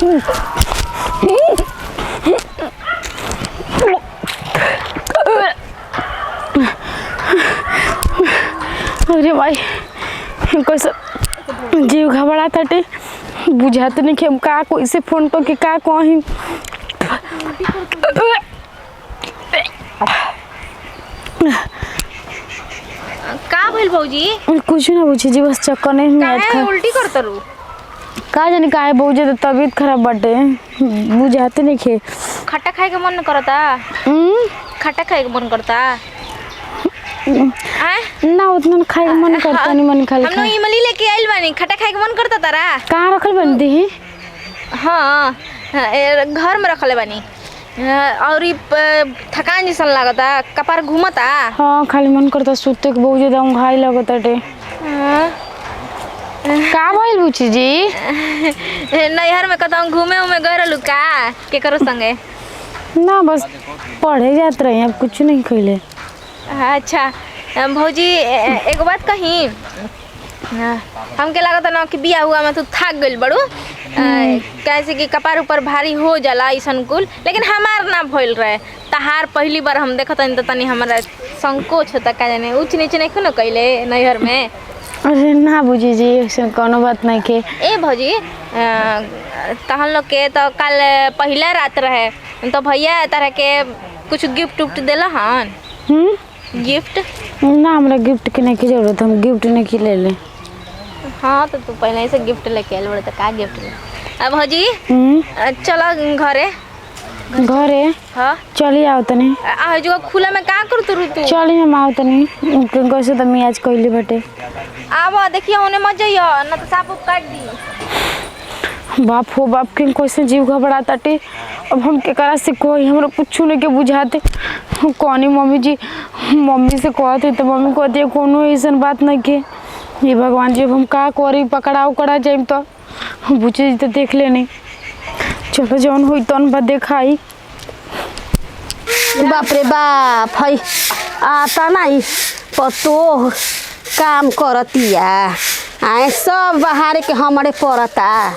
अरे भाई कैसे जीव घबरा था बुझाते नहीं कि हम का कोई से फोन तो कि का कहीं का भइल भौजी? कुछ ना पूछी जी, बस चक्कर नहीं काहे उल्टी करत रू? का जाने काहे बहुजे तो तबीयत खराब बाटे, बुझाते नहीं खे। खट्टा खाए के मन करता? खट्टा खाए के मन करता? ना उतना खाए के मन करता नहीं, मन खाली हम इमली लेके आइल बानी, खट्टा खाए के मन करता तारा? कहाँ रखल बनी दी? हाँ घर में रखले बानी। और थकान जैसा लगता, कपार घूमता। हाँ खाली मन करता सुते के, बहुत ज्यादा घाई लगता टे। का भइल बुची जी? नैहर में कतौ घूमे उमे गए रहलू का केकरो संगे? ना बस पढ़े जात रही, अब कुछ नहीं खइले। अच्छा भौजी एक बात कही, हमके लागत ना कि बिया हुआ में तू थक गइल बड़ू, कैसे कि कपार ऊपर भारी हो जाला ऐसन कुल, लेकिन हमार ना भइल रहे। तहार पहली बार हम देखत हन त तनी हमरा संकोच होता, का जाने ऊंच नीचे नहीं न कइले नैहर में। अरे ना बुझी जी, ऐसे कोनो बात नहीं के। ए भौजी तहन लोग के तो कल पहला रात रहे, तो भैया तरह के कुछ गिफ्ट उफ्ट देला हन? गिफ्ट ना, हमरा गिफ्ट के नहीं की जरूरत, हम गिफ्ट नहीं की ले ले। हाँ तो तू पहले से गिफ्ट लेके आइल बड़े, तो का गिफ्ट ले? अब भौजी चलो घरे। घरे? हाँ चली आओ तनी। जो खुला में का करत रू तू? चली हम आओ तनी, कैसे तो मियाज कइले बटे। आवा देखिए होने मत जाइयो, ना तो सांप काट दी। बाप हो बाप के कैसे जीव घबराता टे। अब हम केकरा से कोई हमरा कुछ नहीं के बुझाते। कौनी मम्मी जी, मम्मी से कहते तो मम्मी कहती है कोनो ऐसन बात नहीं के। ये भगवान जी, अब हम का करी, पकड़ा उकड़ा जाइम तो बुझे जी तो देख लेनी। चलो जौन हुई तौन बा देखाई। बाप रे बाप, है आता नहीं पतो काम करतिया। आए सब बाहर के हमारे पड़ता।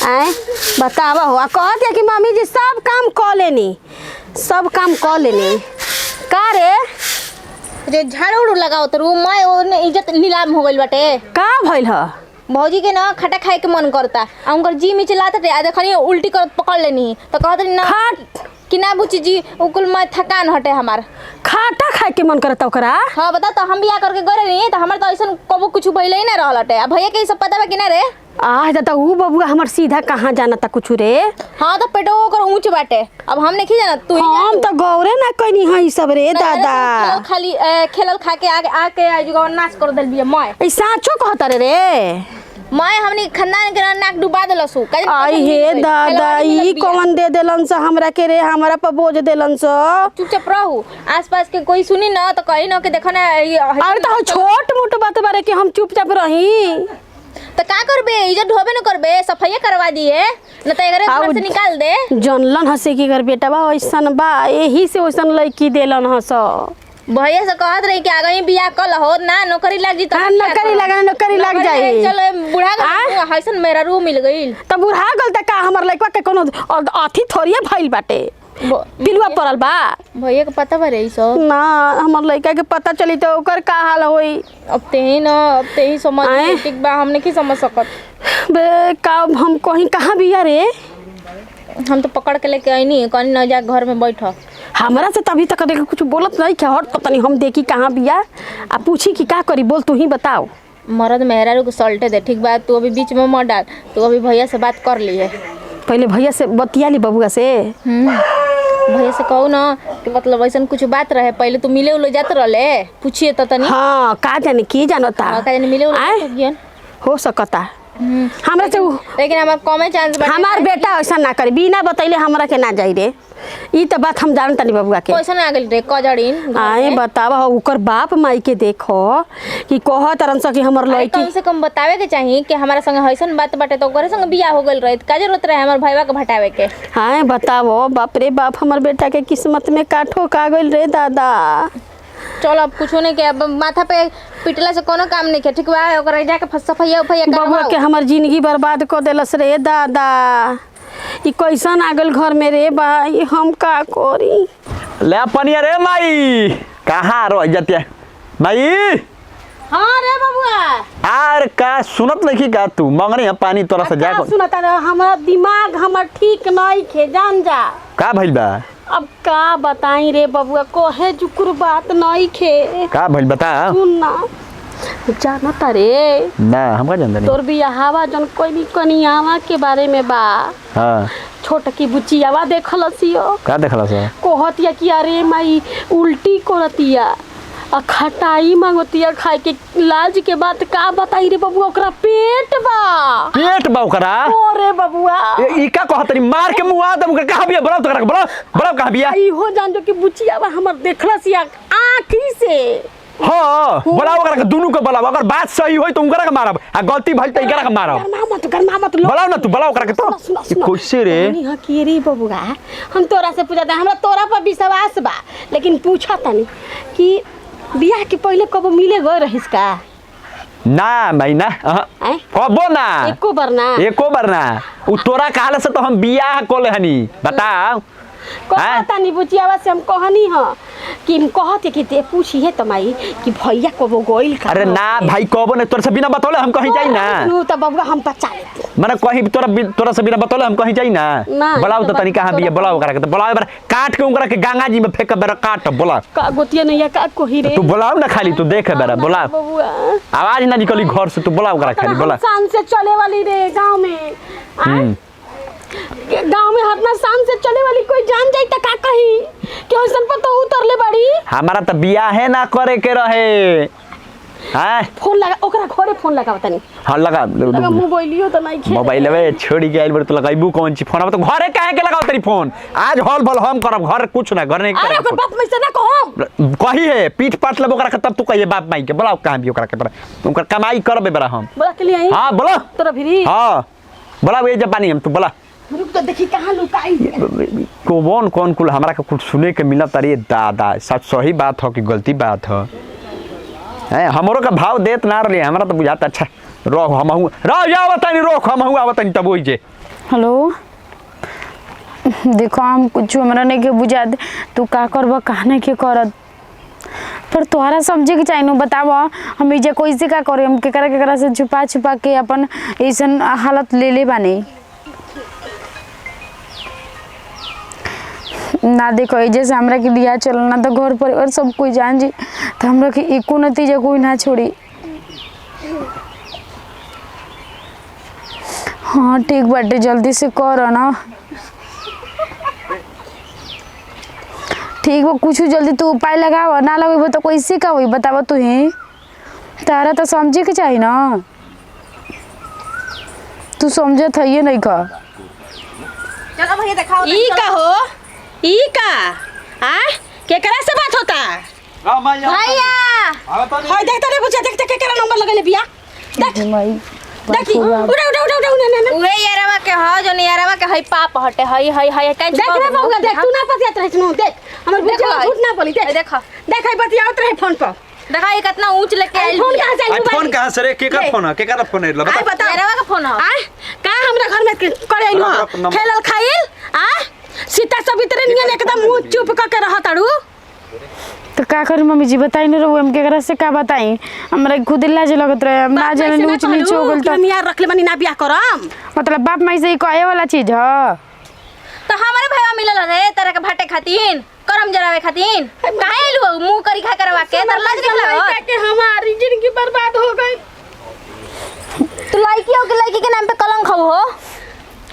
आए बतावा हुआ कहतिया कि मम्मी जी सब काम कर लेनी, सब काम कर लेनी। का रे झाड़ू उड़ू लगाओ तो रूम में इज्जत नीलाम हो गइल बाटे। का भइल ह? भौजी के ना खट्टा खाए के मन करता, आ उनकर जी में चलाते थे, आ देखनी उल्टी कर पकड़ लेनी तो कहते ना कि ना बुची जी उकुल में थकान हटे हमार। खाटा खाए के मन करता ओकरा? हाँ बता, तो हम बियाह करके गए नहीं तो हमार तो ऐसा कबो कुछ भइले ही ना रहल हटे। अब भैया के ई सब पता बा कि ना रे? आ तो ऊ बबुआ हमर सीधा कहाँ जाना था कुछ रे। हाँ तो पेटो ओकर ऊंच बाटे, अब हम नहीं जाना तू हम तो गौरे ना कनी है सब रे दादा। खाली खेलल खा के आके आज नाच कर देल बिया। मैं ई साचो कहता रे मैं हमनी खानदान के नाक डुबा देलसु। आई हे दादा, ई कौन दे देलन स हमरा के रे? हमरा पर बोझ देलन स। चुपचाप रहू, आसपास के कोई सुनी ना तो कही ना कि देखो ना। अरे तो छोट मोट बात बारे के हम चुपचाप रही तो का करबे? इज्जत ढोबे न करबे, सफाई करवा दिए न तो एकरे घर से निकाल दे। जनलन हसे की कर बेटा बा ऐसन बा, एही से ओसन लड़की देलन हस। भैया से कहत रही कि आगे ही बियाह कर हो ना, नौकरी लग जी तो नौकरी लग जाए। चलो बुढ़ा गल हसन मेरा रू मिल गइल त बुढ़ा गल त का हमर लइका के कोनो अथी थोड़िए भइल बाटे, पिलुआ पड़ल बा। भैया के पता बा रे सब ना, हमर लइका के पता चली तो ओकर का हाल होई? अब ते ही समझ ठीक बा, हम नहीं समझ सकत बे। का हम कहीं कहाँ बिया रे? हम तो पकड़ के लेके आईनी, कहीं ना जा घर में बैठ। हमरा से तभी तक कुछ बोलत नहीं क्या? हट पता नहीं, हम देखी कहाँ बिया आ पूछी कि का करी, बोल तू ही बताओ। मरद मेहरारू को सल्टे दे, ठीक बा? तू अभी बीच में मत डाल, तू अभी भैया से बात कर ली है। पहले भैया से बतिया ली, बबुआ से। भैया से कहू ना कि मतलब ऐसा कुछ बात रहे, पहले तू मिले उले जात रहले, पूछिए तो तनी। हाँ का जाने की जानता, का जाने मिले उले हो सकता हमरा से। लेकिन हमार कमे चांस बा। हमार बेटा ऐसा ना करे, बिना बतैले हमरा के ना जाई रे। ई तो बात हम जानता नहीं बबुआ के। कैसे ना गेल रे कजड़ीन? आए बतावा ओकर बाप माई के देखो कि कह तरन से कि हमर लड़की। कम से कम बतावे के चाहिए कि हमारा संग ऐसन बात बाटे तो ओकरे संग बियाह हो गेल रहे, का जरूरत रहे हमर भाईवा के भटावे के? हाँ बताओ, बाप रे बाप, हमर बेटा के किस्मत में काठो का गइल रे दादा। चल अब कुछ नहीं के, अब माथा पे पिटला से कोनो काम नहीं के, ठीक बा? ओकरा जाके सफाई उफाई बबुआ के हमर जिंदगी बर्बाद कर देलस रे दादा। ई कैसन आ गल घर में रे भाई, हम का करी। ले पनिया रे माई, कहाँ रह जाते माई? हाँ रे बबुआ। आर का सुनत नहीं का तू मंगनी है पानी तोरा से जा सुनता रे, हमारा दिमाग हमर ठीक नहीं खे, जान जा। का भइल बा? अब का बताई रे बबुआ, कोहे जुकुर बात नहीं खे। का भइल बता? सुन ना, जानता रे ना हमका जानता नहीं। तोर बियाहवा जन कोई कनियावा के बारे में बा। हाँ छोटकी बुचियावा देखलसियो, का देखला सो? कहतिया कि अरे माई उल्टी करतिया आ खटाई मांगतिया खाए के, लाज के बात का बताई रे बबुआ, ओकरा पेट बा। पेट बा ओकरा? ओरे बबुआ ई का कहतनी मार के मुआ दम के कहां बिया? बोला तो करा, बोला कहां बिया? आई हो जान जो कि बुचियावा हमर देखलसिया आंखी से। हां बोला ओकरा के दुनु के बोला, अगर बात सही होई तो उनकरा के मारब, आ गलती भइल त इकरा के मारब। गरमा मत बोला ना तू, बोला ओकरा के तो कैसे रे? नहीं हां की रे बबुआ, हम तोरा से पूछा था, हमरा तोरा पर विश्वास बा, लेकिन पूछा तनी कि बियाह के पहले कब मिले गए रहिस का? ना भाई ना, कबो ना, एको बार ना। उ तोरा कहले से तो हम बियाह कोले हनी, बताओ। कहता नहीं बुचियावा से हम कहनी ह कि हम कहते कि ते पूछी है तमाई कि भैया कबो गोइल का। अरे ना भाई कबो ने, तोरा से बिना बतौले हम कहीं जाई ना। नु त बबुआ हम बचा लेते, माने कहीं तोरा से बिना बतौले हम कहीं जाई ना। बुलाओ तो तनी कहां बिया, बुलाओ ओकरा के, तो बुलाओ बार काट के ओकरा के गंगा जी में फेंक बेरा, काट बुला का गोतिया नहीं का कोही रे। तू बुलाओ ना खाली, तू देख बेरा, बुला, बबुआ आवाज ना निकली घर से, तू बुलाओ ओकरा खाली, बुला। शान से चले वाली रे गांव में, गांव में हरना शान से चले वाली कोई जान जाई त का कही कि ओसन पर तो उतरले बड़ी। हमारा तो बियाह ना करे के रहे। हां फोन लगा ओकरा, घरे फोन लगाव तनी। हां लगा मोबाइलियो त नहीं खे, मोबाइल में छोड़ी के आइल बड़, तो लगाइबू कौन ची फोन? अब तो घरे काहे के लगाओ तेरी फोन? आज हॉल भल हम करब, घर कुछ ना, घर नहीं अरे ओकर बाप में से ना कहम, कही है पीठ पाट लेबो ओकरा के, तब तू कहिए बाप माई के, बुलाओ कहां भी ओकरा के, बड़ा ओकर कमाई करबे बड़ा हम। बोला के लिए आई। हां बोलो तोरा भिरी। हां बुलाओ, ये जापानी हम, तू बोला रुक तो देखी कहां लुकाई है। कौन कुल हमरा के कुछ सुने के मिलत रे दादा, सच सही बात हो कि गलती बात हो? हैं हमरो का भाव देत ना रहे, हमरा तो बुझाता। अच्छा रो हमहू रो या बतानी, रोक हमहू आवतनी तब होई जे। हेलो देखो, हम कुछ हमरा नहीं के बुझा दे, तू का करबा कहने के करत, पर तोहरा समझे के चाहिए। बताव हम इजे कोई से का करे, हम केकरा से छुपा के अपन ऐसन हालत ले ले बानी ना। देखो एजे से हमरा के बियाह चलना तो घर परिवार सब कोई जान जी, तो हमरा के एको नतीजा कोई ना छोड़ी। हाँ ठीक बाटे, जल्दी से कर ना। ठीक बा, कुछ जल्दी तू उपाय लगाव, ना लगेबो तो कैसे का होई बतावा तू ही। तारा तो समझे के चाहिए ना, तू समझत है ये नहीं का। चलो भैया दिखाओ। ई का हो, ई का आ केकरा से बात होता? भैया हाय देखता रे बुझा, देखते केकरा नंबर लगले बिया, देख माई देखी उड़ा ना उहे यारवा के ह, जो यारवा के हई पाप हटे, हई काहे देख रे बबुआ, देख तू ना पतियात रहिस नु, देख हमर बुझा झूठ ना बोली, देख देखा देख हई बतियात रहे फोन पर, देखा ये कितना ऊंच लेके आइल। फोन कहां से आइल? फोन कहां से रे? केकर फोन है? केकर फोन है? आई बता यारवा का फोन ह। आ का हमरा घर में करे आइल हो, खेलल खाइल आ सीता सवित्री नियन एकदम मुंह चुप क के रह ताड़ू। तो का करी मम्मी जी, बताई न रहो, हम केकरा से का बताई, हमरा खुद लाज लगत रहे, ना जाने ऊंच नीच हो गेल। तो हम यार रखले बनी ना बियाह करम, मतलब बाप माई से कहे वाला चीज ह। तो हमारे भैया मिलल रहे तरह के भाटे खातिन, करम जरावे खातिन, काहे आइल मुंह करी खा करवा के, तर लाज निकला के हमारी जिंदगी बर्बाद हो गई। तू लड़की हो के लड़की के नाम पे कलंक हो।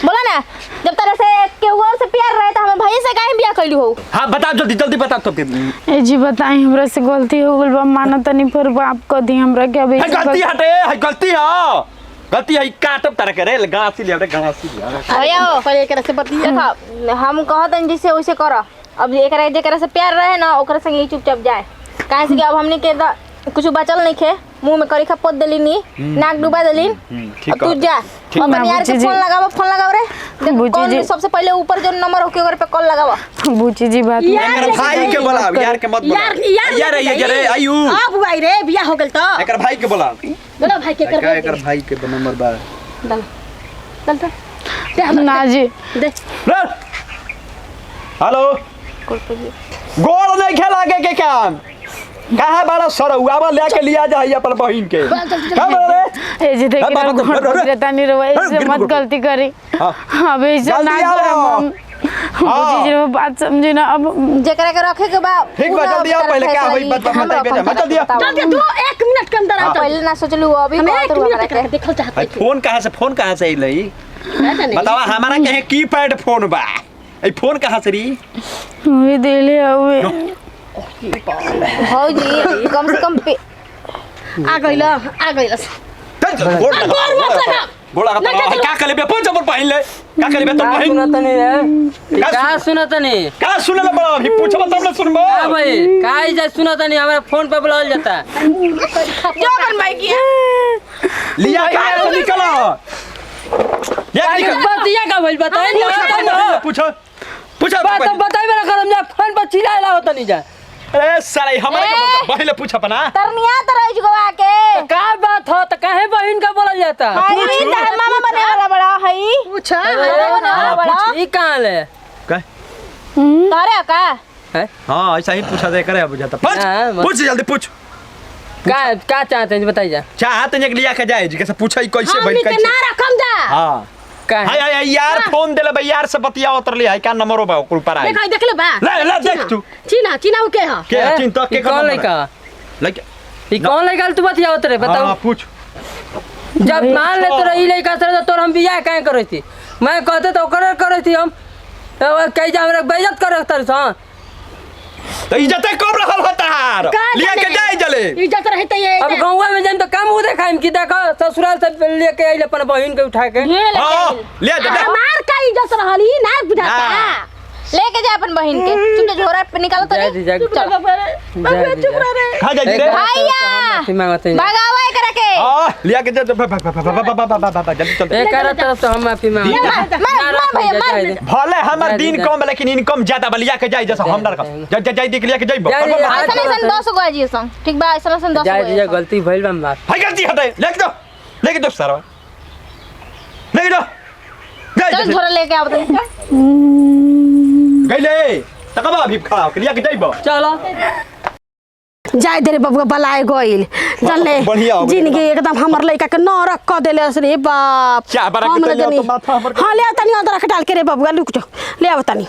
बोला ना, जब तरह से केहू और से प्यार रहे तो हमें भाई से काहे बियाह कइलू हो? हां बता, जल्दी बता तो। ए जी बताई, हमरा से गलती हो गेल बा, मानत नहीं, पर बाप क दी हमरा के। अब गलती हटे है, गलती हो, गलती है काटब तरह के रे, गांसी ले गांसी ले भैया पहले एकरा से बतिया। देखा हम कहतन जैसे वैसे कर, अब एकरा जेकरा से प्यार रहे ना ओकरा संगे चुपचाप जाए, काहे से कि अब हमनी के कुछ बचल नहीं खे, मुंह में करी खा पोत देली नी, नाक डुबा देली। तू जा अपन यार के फोन लगाव रे, कौन सबसे पहले ऊपर जो नंबर होके ओकर पे कॉल लगाव। बूची जी बात एकर भाई के बोला, यार के मत बोला। यार आयु अब भाई रे बियाह हो गेल तो एकर भाई के बोला, बोला भाई के कर एकर भाई के नंबर बा। चल चल ना जी दे रे हेलो गोड़ नहीं खेला के काम कहाँ बड़ा सरौआ लेके लिया जाइए अपन बहन के क्या बोल रहे ए जी देखिए बाबा, ना बाबा, घोट देता नहीं रहो ऐसे गिर मत घोट। गलती करी हाँ। अब ऐसे ना जल्दी करे आओ। मम बुझी जी बात समझे ना अब जेकरा के रखे के बा ठीक बा जल्दी आओ पहले क्या होई बताइए जल्दी आओ जल्दी तू 1 मिनट के अंदर आ पहले ना सोचलू अभी हम बात 1 हुआ मिनट करे के देखल चाहते फोन कहाँ से अइलई बतावा हमारा कहे कीपैड फोन बा ए फोन कहाँ से री वही देले हुए भौजी कम से कम आ गइल गोड़ लगा गोड़ लगा क्या कर ले फोन जबर पहन ले क्या कर ले तो का बहन सुनत नहीं रे का सुनत नहीं का सुने ले बड़ा अभी पूछबा तब ना सुनबो का भाई का इजा सुनत नहीं हमारा फोन पे बुलावल जाता जो बनवाई किया लिया क्या निकलो ये निकल बतिया का भाई बताई ना पूछो पूछो बात बताई मेरा करम जा फोन पर चिल्लाला होता नहीं जा अरे साले हमारे का पहले पूछा पना तरनिया तरज गवा के का बात हो त काहे बहन का बोलल जाता हई तार मामा बने वाला बड़ा हई पूछ बने वाला बड़ा ई कहां ले का तारे का है हां ऐसा ही पूछा दे करे बुझाता हाँ, पूछ पूछ जल्दी पूछ का चाहते हैं बताई जा चाहत ने लिया के जाए जी कैसे पूछा कैसे हम बन के कैसे ना रखम जा हां का हाय हाय यार फोन देले भाई यार से बतिया उतर ले है क्या नंबर बा कुल पर आई देख ले बा ले देख तू चीना के ह के चिंता के कौन लड़का लड़का ई कौन लड़का तू बतिया उतरे हां बताओ पूछ जब मान ले तोरा ई लड़का से तोर हम बियाह काहे करे थी मैं कहते तो ओकरे करे थी हम तो कहीं जा हमरा बेइज्जत करे तर सा तो इज्जत कब रहल होता हार लिया के जाए जले इज्जत रहे त ये अब गाँव में जाइम तो काम वो देखाइम कि देखो ससुराल से लेके आइल अपन बहन के उठा के हां ले जा हमार का इज्जत रहली ना बुझाता लेके जा अपन बहन के तुम जो झोरा पे निकालो तो जय नहीं चलो चुप रह रे खा जाए रे भैया माफी मांगते हैं भगावा एकरा के हां लिया के जा जल्दी चल एक तरफ तो हम माफी मांगते हैं मार भले हमर दिन कम लेकिन इनकम ज्यादा बलिया के जाए जैसा हम का जाई देख लिया के जाइबो ऐसा ऐसा 10 गो जी संग ठीक बा ऐसा ऐसा 10 जाय दिया गो गलती भइल बा माफ भाई गलती हटे लेके दो सारा लेके दो चल झोरा लेके आओ तो गइले तकबा अभी खड़ा हो लिया के जाइबो चलो जाय दे रे बबुआ बलाए गइल जानले बढ़िया हो गइल। जिंदगी एकदम हमर लइका के नरक क देले रे बाप क्या बड़ा हम के न तनिया जानी। तो माथा हमर हाँ ले तनी अंदर रख डाल के रे बबुआ लुक जा ले आव तनी